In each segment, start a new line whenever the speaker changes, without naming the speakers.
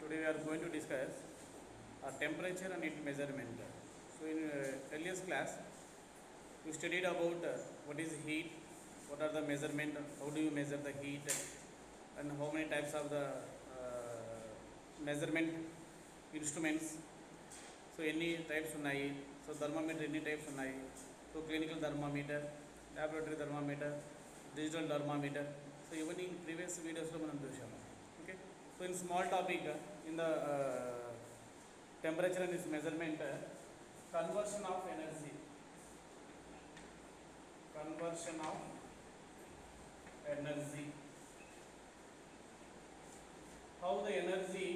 Today we are going to discuss temperature and its measurement. So in earlier class we studied about what is heat, what are the measurement, how do you measure the heat, and how many types of the measurement instruments. So any types ఉన్నాయి. So thermometer any types ఉన్నాయి. So clinical thermometer, laboratory thermometer, digital thermometer. So ఇవన్నీ previous videos లో మనం చూసాము. Okay. So in small topic in the temperature and its measurement, conversion of energy. Conversion of energy. How the energy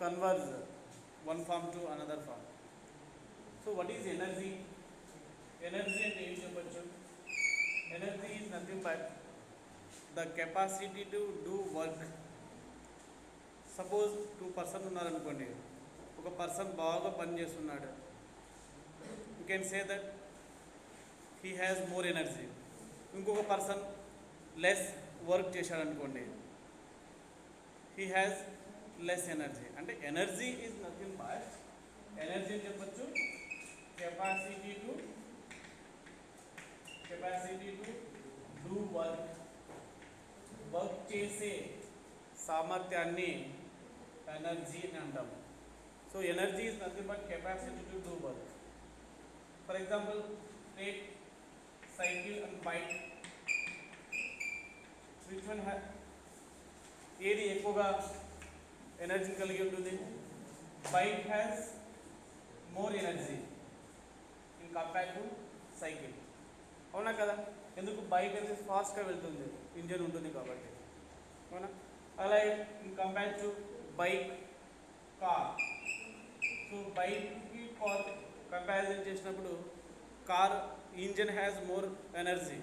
converts one form to another form. So what is energy? Energy అంటే ఏం చెప్పొచ్చు? Energy is nothing but the capacity to do work. Suppose 2 person ఉన్నారనుకోండి, ఒక person బాగా పని చేస్తున్నాడు, you can say that he has more energy. ఇంకొక person less work చేశాడనుకోండి, హీ హ్యాస్ లెస్ ఎనర్జీ. అంటే energy is nothing but, energy అని చెప్పచ్చు, కెపాసిటీ టు డూ వర్క్. వర్క్ చేసే సామర్థ్యాన్ని ఎనర్జీ అని అంటాము. So energy is nothing but capacity to do work. For example take cycle and bike. Which one ఏది ఎక్కువగా ఎనర్జీ కలిగి ఉంటుంది? Bike has more energy in compare to cycle. అవునా కదా? ఎందుకు? బైక్ అనేది ఫాస్ట్గా వెళ్తుంది, ఇంజన్ ఉంటుంది కాబట్టి. అవునా? అలాగే in compare to bike, car. So బైక్కి కార్ కంపారిజన్ చేసినప్పుడు car engine has more energy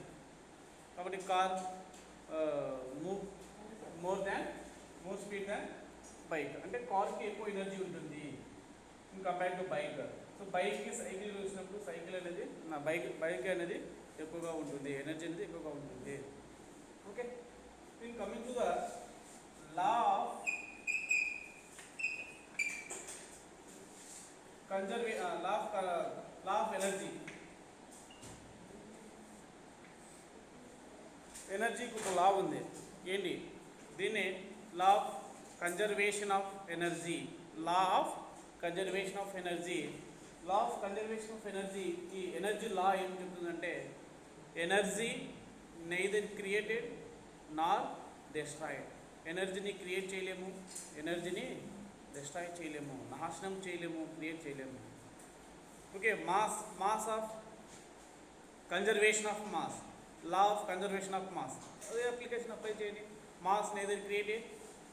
కాబట్టి car move more speed than bike. అంటే కార్కి ఎక్కువ ఎనర్జీ ఉంటుంది in compare to bike. So బైక్కి సైకిల్ చూసినప్పుడు సైకిల్ అనేది బైక్ అనేది ఎక్కువగా ఉంటుంది, ఎనర్జీ అనేది ఎక్కువగా ఉంటుంది. Okay. In coming to the law of law of energy. ఎనర్జీకి ఒక లా ఉంది. ఏంటి? దీన్ని law of conservation of energy. Law of conservation of energy. Law of conservation of energy, ఈ ఎనర్జీ లా ఏం చెప్తుందంటే energy neither created nor destroyed. ఎనర్జీని create చేయలేము, ఎనర్జీని డిస్ట్రాయ్ చేయలేము, నాశనం చేయలేము, క్రియేట్ చేయలేము. Okay. Mass of conservation of mass. Law of conservation of mass అదే అప్లికేషన్ అప్లై చేయండి. Mass neither created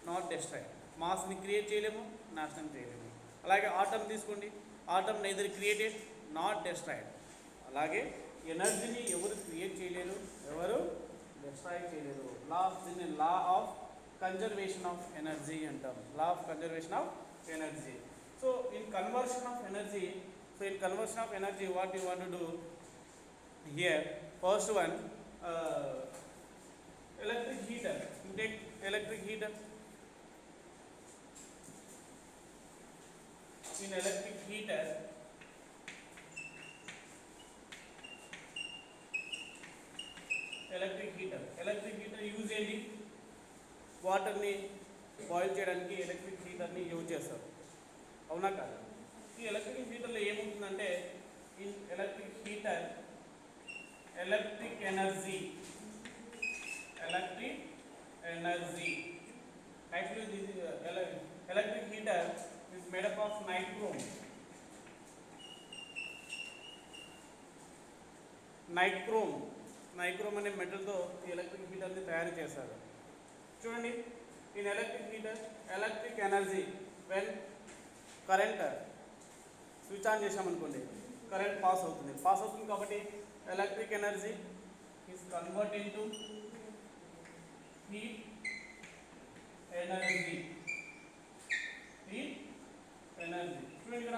not destroyed. మాస్ని క్రియేట్ చేయలేము, నాశనం చేయలేము. అలాగే ఆటమ్ తీసుకోండి. Atom neither created not destroyed. అలాగే ఎనర్జీని ఎవరు క్రియేట్ చేయలేరు, ఎవరు డిస్ట్రాయ్ చేయలేరు. దీన్ని law of conservation of energy అంటాం. Law of conservation of energy. So in conversion of energy, what you want to do here? First one, electric heater. You take electric heater. In electric heater, use ఏంటి? వాటర్ని boil చేయడానికి electric హీటర్ని use చేస్తారు. అవునా కదా? ఈ electric హీటర్లో ఏమవుతుందంటే, in electric heater electric energy actually this electric heater is made up of nichrome. నైక్రోమ్ అనే మెటల్తో ఈ ఎలక్ట్రిక్ హీటర్ని తయారు చేశారు. చూడండి, in electric heater electric energy, when current switch on చేసామనుకోండి, కరెంట్ పాస్ అవుతుంది కాబట్టి electric energy is convert into heat energy. చూడండి ఇక్కడ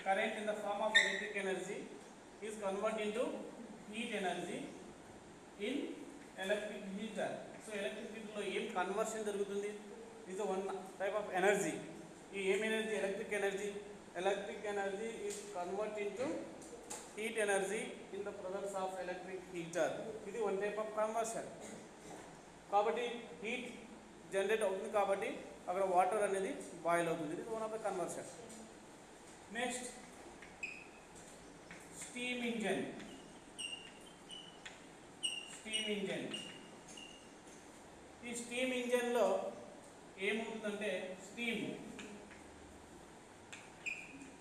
current in the form of electric energy is converted into heat energy in electric heater. So electric హీటర్లో ఏం conversion జరుగుతుంది? Is one type of energy. ఈ ఏం ఎనర్జీ? Electric energy. Electric energy is convert into heat energy in the process of electric heater. ఇది one type of conversion. కాబట్టి heat generate అవుతుంది కాబట్టి అక్కడ వాటర్ అనేది బాయిల్ అవుతుంది. ఇది one of the conversion. Next steam engine. Steam engine. ఈ steam ఇంజన్లో ఏమవుతుందంటే స్టీమ్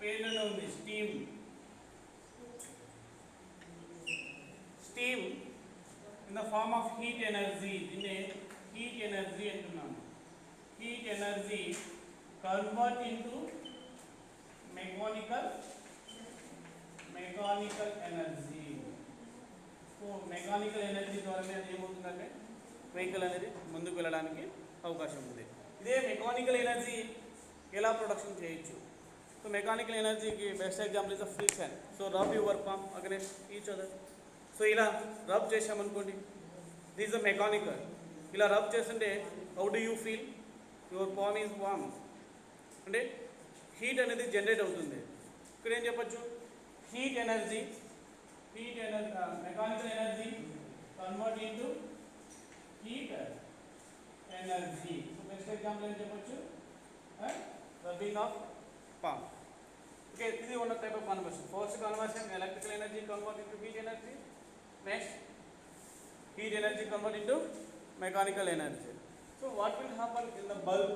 పేరులోనే ఉంది steam. Steam in the form of heat energy. దీన్ని హీట్ ఎనర్జీ అంటున్నాము. Heat energy convert into mechanical energy. So mechanical energy ద్వారానే అది ఏమవుతుందంటే వెహికల్ అనేది ముందుకు వెళ్ళడానికి అవకాశం ఉంది. ఇదే మెకానికల్ ఎనర్జీ ఎలా ప్రొడక్షన్ చేయొచ్చు? సో మెకానికల్ ఎనర్జీకి best example is the friction. So rub your palm against each other. So ఇలా రబ్ చేసామనుకోండి, దిస్ ద మెకానికల్. ఇలా రబ్ చేస్తుంటే how do you feel? Your palm is warm. అంటే heat అనేది generate అవుతుంది. ఇక్కడ ఏం చెప్పచ్చు? Heat energy mechanical energy convert into heat energy. So best example ఏం చెప్పచ్చు? Rubbing of palm. Okay, this is one of type of conversion. First conversion, electrical energy convert into heat energy. Next, heat energy convert into mechanical energy. So what will happen in the bulb?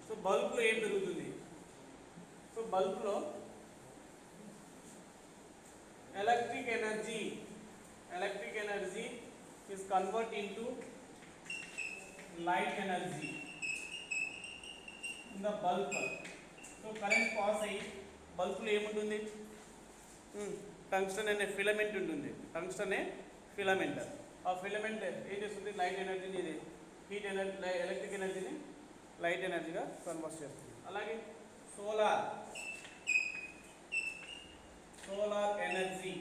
So bulb lo em jarugutundi? So bulb lo electric energy is convert into light energy in the bulb. So current pass అయ్యి బల్బులో ఏముంటుంది? Tungsten అనే filament ఉంటుంది. Tungsten అనే filament. ఆ filament ఏం చేస్తుంది? Light ఎనర్జీని, ఇది హీట్ ఎనర్జీ, ఎలక్ట్రిక్ ఎనర్జీని లైట్ ఎనర్జీగా కన్వర్ట్ చేస్తుంది. అలాగే సోలార్ ఎనర్జీ.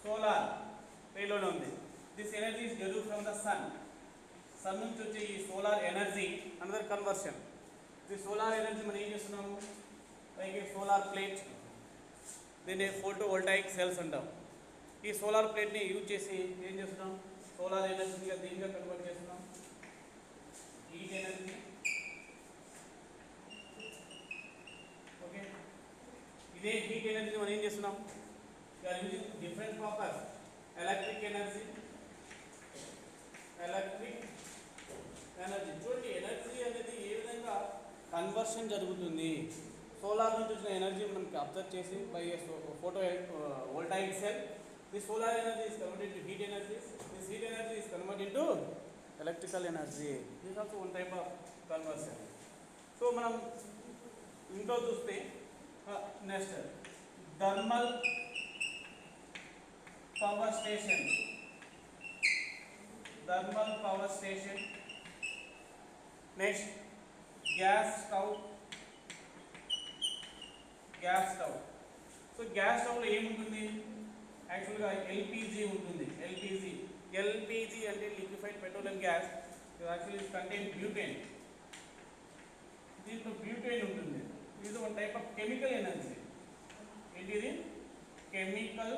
సోలార్ పేలోనే ఉంది. This energy is derived from the sun. Sun నుంచి వచ్చే ఈ సోలార్ ఎనర్జీ అనదర్ కన్వర్షన్. ఈ సోలార్ ఎనర్జీ మనం ఏం చేస్తున్నాము? లైక్ సోలార్ ప్లేట్, దీన్ని ఫోటో వోల్టాయిక్ సెల్స్ అంటాం. ఈ సోలార్ ప్లేట్ని యూజ్ చేసి ఏం చేస్తున్నాం? సోలార్ ఎనర్జీగా దీనిగా కన్వర్ట్ చేస్తున్నాం. Heat energy. ఓకే, ఇదే హీట్ ఎనర్జీ మనం ఏం చేస్తున్నాం? Using different purpose. Electric energy చూడండి, ఎనర్జీ అనేది ఏ విధంగా కన్వర్షన్ జరుగుతుంది. సోలార్ నుంచి వచ్చిన ఎనర్జీ మనకి అబ్జర్వ్ చేసి by photovoltaic cell. This solar energy is converted to heat energy. This heat energy is converted to electrical energy. This also one type of conversion. So మనం ఇంట్లో చూస్తే next thermal power station. Next gas stove. So gas స్టవ్లో ఏముంటుంది? యాక్చువల్గా LPG ఉంటుంది. LPG అంటే liquefied petroleum gas. Actually contain butane. దీంట్లో butane ఉంటుంది. ఇది one type of chemical energy. ఏంటిది? Chemical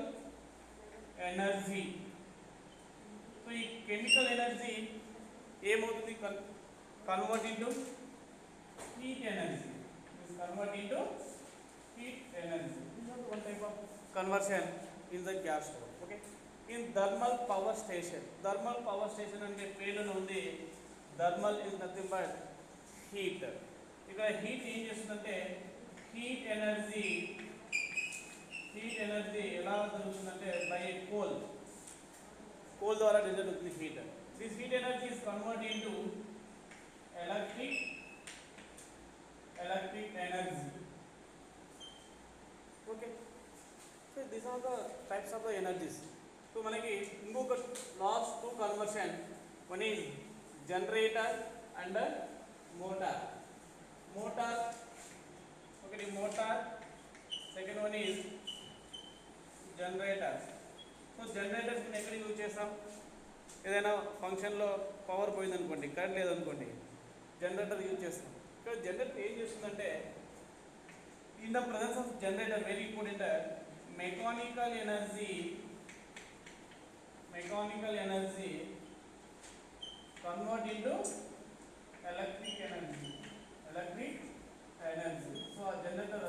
energy. సో ఈ కెమికల్ ఎనర్జీ ఏమవుతుంది? Convert into heat energy. This convert into heat energy. This is one type of conversion in the gas stove. Okay. In thermal power station అంటే పేరులో ఉంది. Thermal is nothing but heat. ఇక్కడ heat ఏం చేస్తుందంటే heat energy ఎలా జరుగుతుందంటే by coal ద్వారా generate అవుతుంది heat. This heat energy is converted into electric energy. Okay, so these are the types of the energies. So మనకి ఇంకొక last two conversion, one is generator and motor. ఒకటి motor, second one is generator. So generators ఎక్కడ use చేస్తాం? చేస్తాం? ఏదైనా ఫంక్షన్లో power పోయిందనుకోండి, current లేదనుకోండి, జనరేటర్ యూజ్ చేస్తాం. ఇక్కడ జనరేటర్ ఏం చేస్తుందంటే, in the presence of generator very important, mechanical energy convert into electric energy. So ఆ జనరేటర్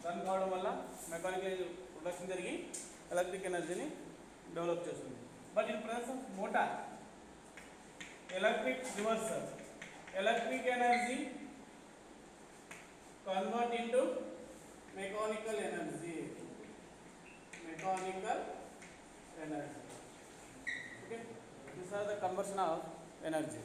రన్ కావడం వల్ల మెకానికల్ ప్రొడక్షన్ జరిగి ఎలక్ట్రిక్ ఎనర్జీని డెవలప్ చేస్తుంది. But in presence of motor, electric రివర్సర్, electric energy convert into mechanical energy. Okay, these are the conversion of energy.